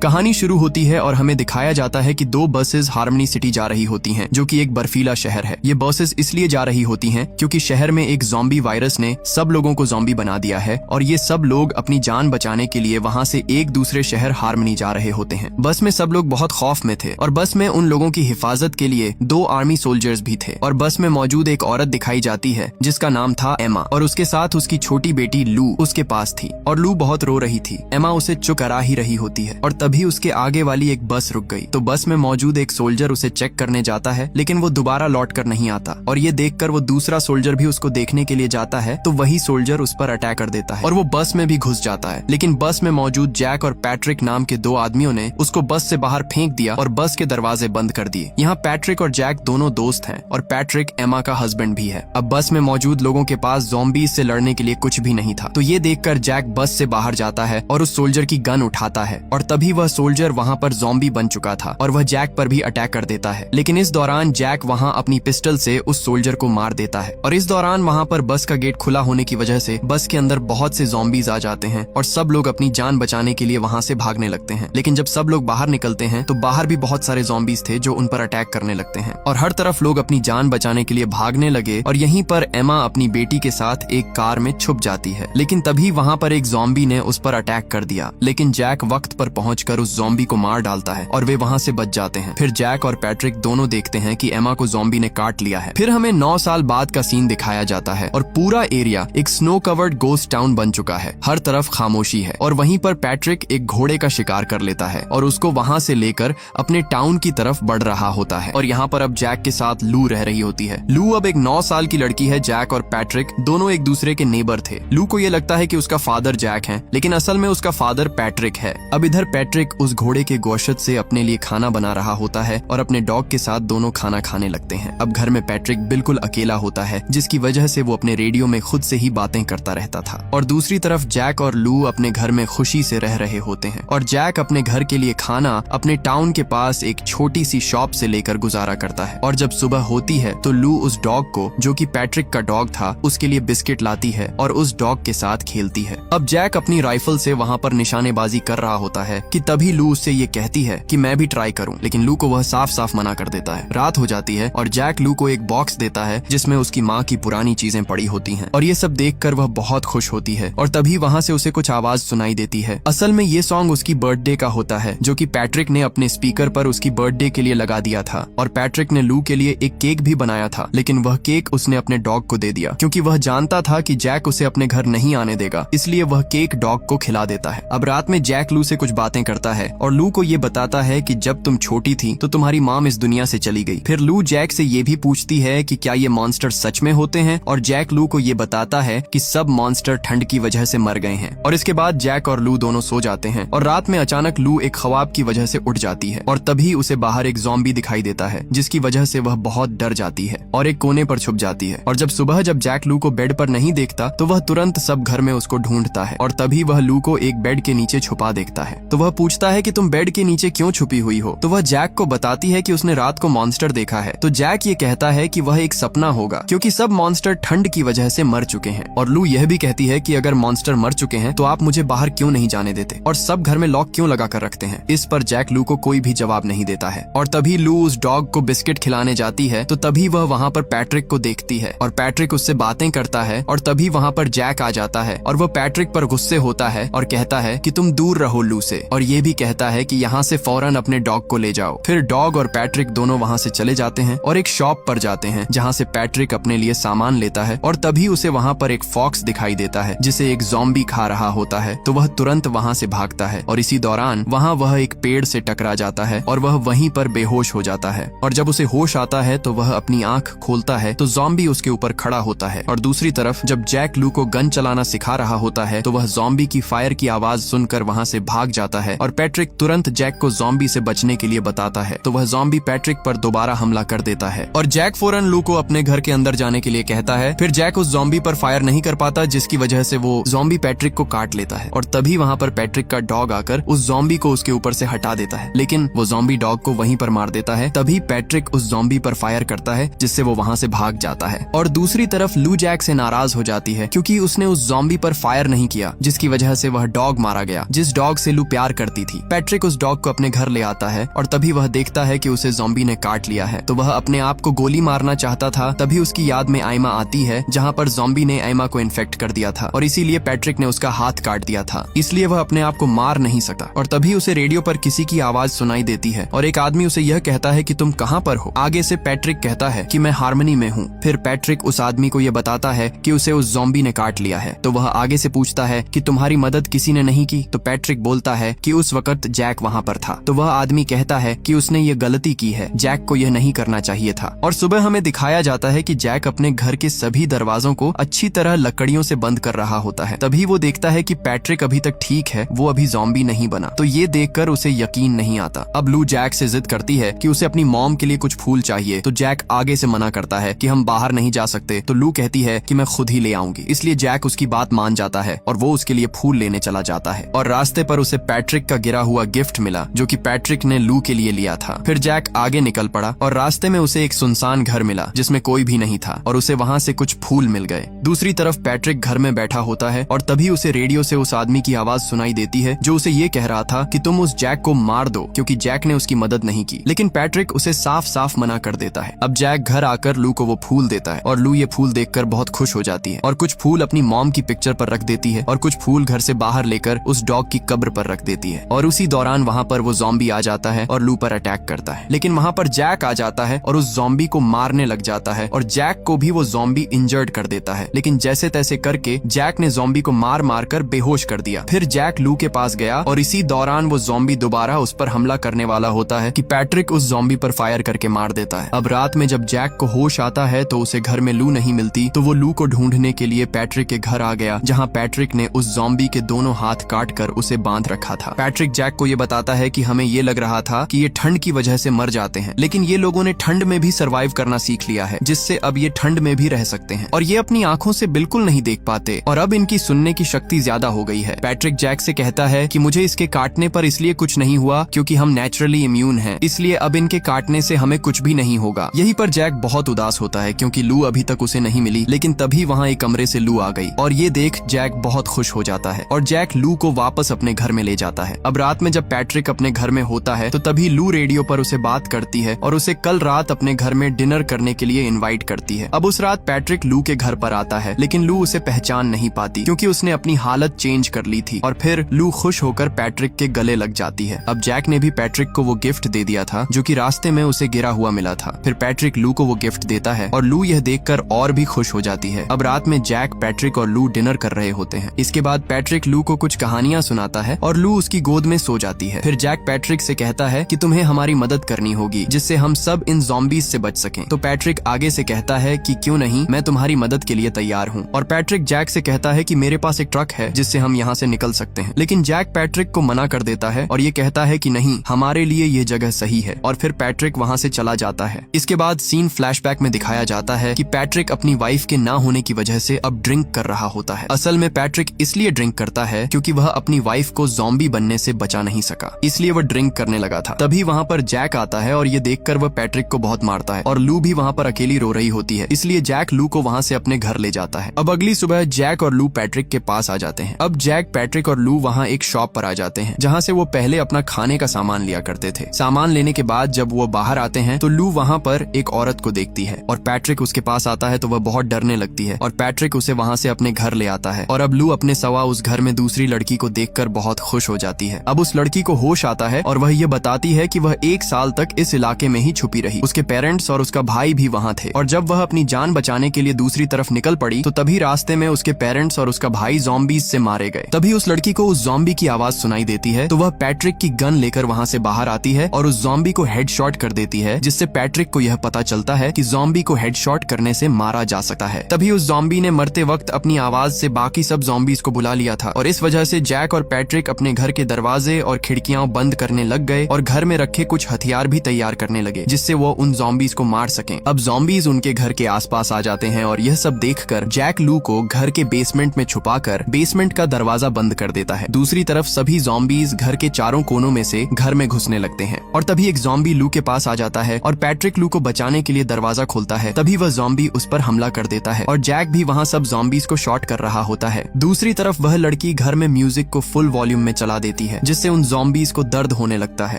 कहानी शुरू होती है और हमें दिखाया जाता है कि दो बसेस हार्मनी सिटी जा रही होती हैं, जो कि एक बर्फीला शहर है। ये बसेस इसलिए जा रही होती हैं क्योंकि शहर में एक ज़ॉम्बी वायरस ने सब लोगों को ज़ॉम्बी बना दिया है और ये सब लोग अपनी जान बचाने के लिए वहाँ से एक दूसरे शहर हार्मनी जा रहे होते हैं। बस में सब लोग बहुत खौफ में थे और बस में उन लोगों की हिफाजत के लिए 2 आर्मी सोल्जर्स भी थे और बस में मौजूद एक औरत दिखाई जाती है जिसका नाम था एमा और उसके साथ उसकी छोटी बेटी लू उसके पास थी और लू बहुत रो रही थी। एमा उसे चुप करा ही रही होती है और तभी उसके आगे वाली एक बस रुक गई तो बस में मौजूद एक सोल्जर उसे चेक करने जाता है, लेकिन वो दोबारा लौट कर नहीं आता और ये देखकर वो दूसरा सोल्जर भी उसको देखने के लिए जाता है तो वही सोल्जर उस पर अटैक कर देता है और वो बस में भी घुस जाता है। लेकिन बस में मौजूद जैक और पैट्रिक नाम के 2 आदमियों ने उसको बस से बाहर फेंक दिया और बस के दरवाजे बंद कर दिए। यहाँ पैट्रिक और जैक दोनों दोस्त हैं और पैट्रिक एमा का हस्बैंड भी है। अब बस में मौजूद लोगों के पास ज़ॉम्बीज़ से लड़ने के लिए कुछ भी नहीं था तो ये देखकर जैक बस से बाहर जाता है और उस सोल्जर की गन उठाता है और तभी वह सोल्जर वहाँ पर ज़ॉम्बी बन चुका था और वह जैक पर भी अटैक कर देता है। लेकिन इस दौरान जैक वहाँ अपनी पिस्टल से उस सोल्जर को मार देता है और इस दौरान वहाँ पर बस का गेट खुला होने की वजह से बस के अंदर बहुत से ज़ॉम्बीज़ आ जाते हैं और सब लोग अपनी जान बचाने के लिए वहाँ से भागने लगते हैं। लेकिन जब सब लोग बाहर निकलते हैं तो बाहर भी बहुत सारे ज़ॉम्बीज़ थे जो उन पर अटैक करने लगते हैं और हर तरफ लोग अपनी जान बचाने के लिए भागने लगे और यहीं पर एमा अपनी बेटी के साथ एक कार में छुप जाती है। लेकिन तभी वहाँ पर एक ज़ॉम्बी ने उस पर अटैक कर दिया, लेकिन जैक वक्त पर पहुंचकर उस ज़ॉम्बी को मार डालता है और वे वहाँ से बच जाते हैं। फिर जैक और पैट्रिक दोनों देखते हैं कि एमा को ज़ॉम्बी ने काट लिया है। फिर हमें 9 साल बाद का सीन दिखाया जाता है और पूरा एरिया एक स्नो कवर्ड गोस्ट टाउन बन चुका है। हर तरफ खामोशी है और वहीं पर पैट्रिक एक घोड़े का शिकार कर लेता है और उसको वहाँ से लेकर अपने टाउन की तरफ बढ़ रहा होता है और यहाँ पर अब जैक के साथ लू रह रही होती है। लू अब एक 9 साल की लड़की है। जैक और पैट्रिक दोनों एक दूसरे के नेबर थे। लू को ये लगता है कि उसका फादर जैक है, लेकिन असल में उसका फादर पैट्रिक है। अब इधर पैट्रिक उस घोड़े के गोश्त से अपने लिए खाना बना रहा होता है और अपने डॉग के साथ दोनों खाना खाने लगते हैं। अब घर में पैट्रिक बिल्कुल अकेला होता है, जिसकी वजह से वो अपने रेडियो में खुद से ही बातें करता रहता था और दूसरी तरफ जैक और लू अपने घर में खुशी से रह रहे होते हैं और जैक अपने घर के लिए खाना अपने टाउन के पास एक छोटी सी शॉप से लेकर गुजारा करता है। और जब सुबह होती है तो लू उस डॉग को, जो कि पैट्रिक का डॉग था, उसके लिए बिस्किट लाती है और उस डॉग के साथ खेलती है। अब जैक अपनी राइफल से वहाँ पर निशानेबाजी कर रहा होता है कि तभी लू उससे ये कहती है कि मैं भी ट्राई करूं, लेकिन लू को वह साफ साफ मना कर देता है। रात हो जाती है और जैक लू को एक बॉक्स देता है जिसमें उसकी माँ की पुरानी चीजें पड़ी होती हैं और ये सब देखकर वह बहुत खुश होती है और तभी वहाँ से उसे कुछ आवाज सुनाई देती है। असल में ये सॉन्ग उसकी बर्थडे का होता है, जो कि पैट्रिक ने अपने स्पीकर पर उसकी बर्थडे के लिए लगा दिया था और पैट्रिक ने लू के लिए एक केक भी बनाया था, लेकिन वह केक उसने अपने डॉग को दे दिया क्योंकि वह जानता था कि जैक उसे अपने घर नहीं आने देगा, इसलिए वह केक डॉग को खिला देता है। अब रात में जैक लू से कुछ बातें करता है और लू को ये बताता है कि जब तुम छोटी थी तो तुम्हारी मॉम इस दुनिया से चली गई। फिर लू जैक से ये भी पूछती है कि क्या ये मॉन्स्टर सच में होते हैं और जैक लू को ये बताता है कि सब मॉन्स्टर ठंड की वजह से मर गए हैं। और इसके बाद जैक और लू दोनों सो जाते हैं और रात में अचानक लू एक ख्वाब की वजह से उठ जाती है और तभी उसे बाहर एक ज़ॉम्बी दिखाई देता है, जिसकी वजह से वह बहुत डर जाती है और एक कोने पर छुप जाती है। और जब सुबह जब जैक लू को बेड पर नहीं देखता तो वह तुरंत सब घर में उसको ढूंढता है और तभी वह लू को एक बेड के नीचे छुपा देखता है। तो वह पूछता है कि तुम बेड के नीचे क्यों छुपी हुई हो? तो वह जैक को बताती है कि उसने रात को मॉन्स्टर देखा है। तो जैक ये कहता है कि वह एक सपना होगा क्योंकि सब मॉन्स्टर ठंड की वजह से मर चुके हैं। और लू यह भी कहती है कि अगर मॉन्स्टर मर चुके हैं तो आप मुझे बाहर क्यों नहीं जाने देते और सब घर में लॉक क्यों लगा कर रखते हैं? इस पर जैक लू को कोई भी जवाब नहीं देता है और तभी लू उस डॉग को बिस्किट खिलाने जाती है तो तभी वह वहाँ पर पैट्रिक को देखती है और पैट्रिक उससे बातें करता है और तभी वहाँ पर जैक आ जाता है और वह पैट्रिक पर गुस्से होता है और कहता है कि तुम दूर रहो लू से, और ये भी कहता है कि यहाँ से फौरन अपने डॉग को ले जाओ। फिर डॉग और पैट्रिक दोनों वहाँ से चले जाते हैं और एक शॉप पर जाते हैं जहाँ से पैट्रिक अपने लिए सामान लेता है और तभी उसे वहाँ पर एक फॉक्स दिखाई देता है जिसे एक ज़ॉम्बी खा रहा होता है तो वह तुरंत वहाँ से भागता है और इसी दौरान वहाँ वह एक पेड़ से टकरा जाता है और वह वहीं पर बेहोश हो जाता है। और जब उसे होश आता है तो वह अपनी आंख खोलता है तो ज़ॉम्बी उसके ऊपर खड़ा होता है। और दूसरी तरफ जब जैक लू को गन चलाना सिखा रहा होता है तो वह ज़ॉम्बी की फायर की आवाज सुनकर वहाँ से भाग जाता है और पैट्रिक तुरंत जैक को ज़ॉम्बी से बचने के लिए बताता है तो वह ज़ॉम्बी पैट्रिक पर दोबारा हमला कर देता है और जैक फौरन लू को अपने घर के अंदर जाने के लिए कहता है। फिर जैक उस ज़ॉम्बी पर फायर नहीं कर पाता, जिसकी वजह से वो ज़ॉम्बी पैट्रिक को काट लेता है और तभी वहाँ पर पैट्रिक का डॉग आकर उस ज़ॉम्बी को उसके ऊपर से हटा देता है, लेकिन वो ज़ॉम्बी डॉग को वहीं पर मार देता है। तभी पैट्रिक उस ज़ॉम्बी पर फायर करता है जिससे वो वहाँ से भाग जाता है। और दूसरी तरफ लू जैक से नाराज हो जाती है क्योंकि उसने उस ज़ॉम्बी पर फायर नहीं किया, जिसकी वजह से वह डॉग मारा गया जिस डॉग से लू प्यार करती थी। पैट्रिक उस डॉग को अपने घर ले आता है और तभी वह देखता है कि उसे ज़ॉम्बी ने काट लिया है। तो वह अपने आप को गोली मारना चाहता था, तभी उसकी याद में आइमा आती है जहाँ पर ज़ॉम्बी ने आइमा को इन्फेक्ट कर दिया था और इसीलिए पैट्रिक ने उसका हाथ काट दिया था, इसलिए वह अपने आप को मार नहीं सकता। और तभी उसे रेडियो पर किसी की आवाज सुनाई देती है और एक आदमी उसे यह कहता है कि तुम कहाँ पर हो। आगे से पैट्रिक कहता है कि मैं हार्मनी में हूँ। फिर पैट्रिक उस आदमी को यह बताता है कि उसे उस ज़ॉम्बी ने काट लिया है। तो वह आगे से पूछता है कि तुम्हारी मदद किसी ने नहीं की। तो पैट्रिक बोलता है कि उस वक्त जैक वहाँ पर था। तो वह आदमी कहता है कि उसने ये गलती की है, जैक को यह नहीं करना चाहिए था। और सुबह हमें दिखाया जाता है कि जैक अपने घर के सभी दरवाजों को अच्छी तरह लकड़ियों से बंद कर रहा होता है। तभी वो देखता है कि पैट्रिक अभी तक ठीक है, वो अभी ज़ॉम्बी नहीं बना। तो ये देखकर उसे यकीन नहीं आता। अब लू जैक से जिद करती है कि उसे अपनी मॉम के लिए कुछ फूल चाहिए। तो जैक आगे से मना करता है कि हम बाहर नहीं जा सकते। तो लू कहती है कि मैं खुद ही ले आऊंगी। इसलिए जैक उसकी बात मान जाता है और वो उसके लिए फूल लेने चला जाता है। और रास्ते पर उसे पैट्रिक का गिरा हुआ गिफ्ट मिला जो कि पैट्रिक ने लू के लिए लिया था। फिर जैक आगे निकल पड़ा और रास्ते में उसे एक सुनसान घर मिला जिसमें कोई भी नहीं था और उसे वहाँ से कुछ फूल मिल गए। दूसरी तरफ पैट्रिक घर में बैठा होता है और तभी उसे रेडियो से उस आदमी की आवाज सुनाई देती है जो उसे ये कह रहा था कि तुम उस जैक को मार दो क्योंकि जैक ने उसकी मदद नहीं की। लेकिन पैट्रिक उसे साफ साफ मना कर देता है। अब जैक घर आकर लू को वो फूल देता है और लू ये फूल देखकर बहुत खुश हो जाती है और कुछ फूल अपनी मॉम की पिक्चर पर रख देती है और कुछ फूल घर से बाहर लेकर उस डॉग की कब्र पर रख देती है। और उसी दौरान वहाँ पर वो ज़ॉम्बी आ जाता है और लू पर अटैक करता है। लेकिन वहाँ पर जैक आ जाता है और उस ज़ॉम्बी को मारने लग जाता है और जैक को भी वो ज़ॉम्बी इंजर्ड कर देता है। लेकिन जैसे तैसे करके जैक ने ज़ॉम्बी को मार मार कर बेहोश कर दिया। फिर जैक लू के पास गया और इसी दौरान वो ज़ॉम्बी दोबारा उस पर हमला करने वाला होता है कि पैट्रिक उस ज़ॉम्बी पर फायर करके मार देता है। अब रात में जब जैक को होश आता है तो उसे घर में लू नहीं मिलती। तो वो लू को ढूंढने के लिए पैट्रिक के घर आ गया जहाँ पैट्रिक ने उस ज़ॉम्बी के दोनों हाथ काट कर उसे बांध रखा था। पैट्रिक जैक को ये बताता है कि हमें ये लग रहा था कि ये ठंड की वजह से मर जाते हैं, लेकिन ये लोगों ने ठंड में भी सरवाइव करना सीख लिया है जिससे अब ये ठंड में भी रह सकते हैं और ये अपनी आंखों से बिल्कुल नहीं देख पाते और अब इनकी सुनने की शक्ति ज्यादा हो गई है। पैट्रिक जैक से कहता है कि मुझे इसके काटने पर इसलिए कुछ नहीं हुआ क्योंकि हम नेचुरली इम्यून हैं, इसलिए अब इनके काटने से हमें कुछ भी नहीं होगा। यहीं पर जैक बहुत उदास होता है क्योंकि लू अभी तक उसे नहीं मिली। लेकिन तभी वहाँ एक कमरे से लू आ गई और ये देख जैक बहुत खुश हो जाता है और जैक लू को वापस अपने घर में ले जाता है। अब रात में जब पैट्रिक अपने घर में होता है तो तभी लू रेडियो पर उसे बात करती है और उसे कल रात अपने घर में डिनर करने के लिए इनवाइट करती है। अब उस रात पैट्रिक लू के घर पर आता है लेकिन लू उसे पहचान नहीं पाती क्योंकि उसने अपनी हालत चेंज कर ली थी। और फिर लू खुश होकर पैट्रिक के गले लग जाती है। अब जैक ने भी पैट्रिक को वो गिफ्ट दे दिया था जो कि रास्ते में उसे गिरा हुआ मिला था। फिर पैट्रिक लू को वो गिफ्ट देता है और लू यह देखकर और भी खुश हो जाती है। अब रात में जैक, पैट्रिक और लू डिनर कर रहे होते हैं। इसके बाद पैट्रिक लू को कुछ कहानियां सुनाता है और लू उसकी गोद में सो जाती है। फिर जैक पैट्रिक से कहता है कि तुम्हें हमारी मदद करनी होगी जिससे हम सब इन ज़ॉम्बीज से बच सकें। तो पैट्रिक आगे से कहता है कि क्यों नहीं, मैं तुम्हारी मदद के लिए तैयार हूँ। और पैट्रिक जैक से कहता है कि मेरे पास एक ट्रक है जिससे हम यहाँ से निकल सकते हैं। लेकिन जैक पैट्रिक को मना कर देता है और ये कहता है कि नहीं, हमारे लिए ये जगह सही है। और फिर पैट्रिक वहाँ से चला जाता है। इसके बाद सीन फ्लैशबैक में दिखाया जाता है कि पैट्रिक अपनी वाइफ के ना होने की वजह से अब ड्रिंक कर रहा होता है। असल में पैट्रिक इसलिए ड्रिंक करता है क्योंकि वह अपनी वाइफ को ज़ॉम्बी बनने से बचा नहीं सका, इसलिए वह ड्रिंक करने लगा था। तभी वहाँ पर जैक आता है और ये देखकर वह पैट्रिक को बहुत मारता है और लू भी वहाँ पर अकेली रो रही होती है, इसलिए जैक लू को वहाँ से अपने घर ले जाता है। अब अगली सुबह जैक और लू पैट्रिक के पास आ जाते हैं। अब जैक, पैट्रिक और लू वहाँ एक शॉप पर आ जाते हैं जहाँ से वो पहले अपना खाने का सामान लिया करते थे। सामान लेने के बाद जब वो बाहर आते हैं तो लू वहाँ पर एक औरत को देखती है और पैट्रिक उसके पास आता है तो वह बहुत डरने लगती है और पैट्रिक उसे वहाँ से अपने घर ले आता है। और अब लू अपने सवा उस घर में दूसरी लड़की को देखकर बहुत खुश हो जाती है। अब उस लड़की को होश आता है और वह ये बताती है कि वह 1 साल तक इस इलाके में ही छुपी रही। उसके पेरेंट्स और उसका भाई भी वहाँ थे और जब वह अपनी जान बचाने के लिए दूसरी तरफ निकल पड़ी तो तभी रास्ते में उसके पेरेंट्स और उसका भाई ज़ॉम्बीज से मारे गए। तभी उस लड़की को उस ज़ॉम्बी की आवाज सुनाई देती है तो वह पैट्रिक की गन लेकर वहाँ से बाहर आती है और उस ज़ॉम्बी को हेडशॉट कर देती है, जिससे पैट्रिक को यह पता चलता है कि ज़ॉम्बी को हेडशॉट करने से मारा जा सकता है। तभी उस ज़ॉम्बी ने मरते वक्त अपनी आवाज से बाकी सब ज़ॉम्बीज को बुला लिया था और इस वजह से जैक और पैट्रिक अपने घर के दरवाजे और खिड़कियां बंद करने लग गए और घर में रखे कुछ हथियार भी तैयार करने लगे जिससे वो उन ज़ॉम्बीज को मार सकें। अब ज़ॉम्बीज उनके घर के आसपास आ जाते हैं और यह सब देखकर जैक लू को घर के बेसमेंट में छुपाकर बेसमेंट का दरवाजा बंद कर देता है। दूसरी तरफ सभी ज़ॉम्बीज घर के चारों कोनों में से घर में घुसने लगते हैं और तभी एक ज़ॉम्बी लू के पास आ जाता है और पैट्रिक लू को बचाने के लिए दरवाजा खोलता है। तभी वह ज़ॉम्बी उस पर हमला कर देता है और जैक भी वहाँ सब ज़ॉम्बीज को शॉट कर रहा होता है। दूसरी तरफ वह लड़की घर में म्यूजिक को फुल वॉल्यूम में चला देती देती है, जिससे उन ज़ॉम्बीज को दर्द होने लगता है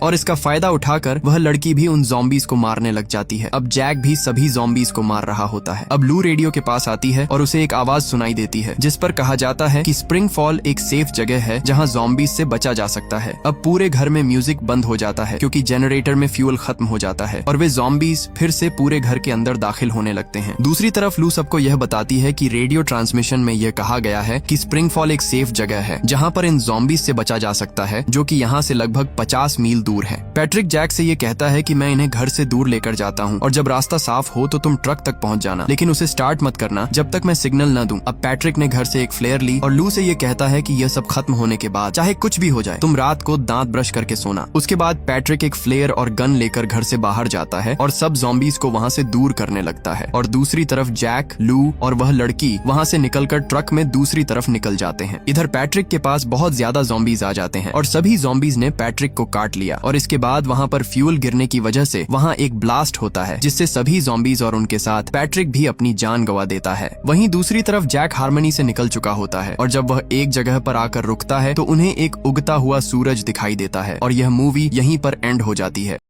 और इसका फायदा उठाकर वह लड़की भी उन ज़ॉम्बीज को मारने लग जाती है। अब जैक भी सभी ज़ॉम्बीज को मार रहा होता है। अब लू रेडियो के पास आती है और उसे एक आवाज सुनाई देती है जिस पर कहा जाता है कि स्प्रिंग फॉल एक सेफ जगह है जहाँ ज़ॉम्बीज से बचा जा सकता है। अब पूरे घर में म्यूजिक बंद हो जाता है क्योंकि जनरेटर में फ्यूल खत्म हो जाता है और वे ज़ॉम्बीज फिर से पूरे घर के अंदर दाखिल होने लगते हैं। दूसरी तरफ लू सबको यह बताती है कि रेडियो ट्रांसमिशन में यह कहा गया है कि स्प्रिंग फॉल एक सेफ जगह है जहाँ पर इन ज़ॉम्बीज से बचा जा सकता है, जो कि यहाँ से लगभग 50 मील दूर है। पैट्रिक जैक से ये कहता है कि मैं इन्हें घर से दूर लेकर जाता हूँ और जब रास्ता साफ हो तो तुम ट्रक तक पहुँच जाना, लेकिन उसे स्टार्ट मत करना जब तक मैं सिग्नल न दूं। अब पैट्रिक ने घर से एक फ्लेयर ली और लू से ये कहता है कि यह सब खत्म होने के बाद चाहे कुछ भी हो जाए तुम रात को दांत ब्रश करके सोना। उसके बाद पैट्रिक एक फ्लेयर और गन लेकर घर से बाहर जाता है और सब ज़ॉम्बीज को वहाँ से दूर करने लगता है और दूसरी तरफ जैक, लू और वह लड़की वहाँ से निकलकर ट्रक में दूसरी तरफ निकल जाते हैं। इधर पैट्रिक के पास बहुत ज्यादा ज़ॉम्बीज आ जाते हैं और सभी ज़ॉम्बीज ने पैट्रिक को काट लिया और इसके बाद वहाँ पर फ्यूल गिरने की वजह से वहाँ एक ब्लास्ट होता है जिससे सभी ज़ॉम्बीज और उनके साथ पैट्रिक भी अपनी जान गंवा देता है। वहीं दूसरी तरफ जैक हार्मनी से निकल चुका होता है और जब वह एक जगह पर आकर रुकता है तो उन्हें एक उगता हुआ सूरज दिखाई देता है और यह मूवी यहीं पर एंड हो जाती है।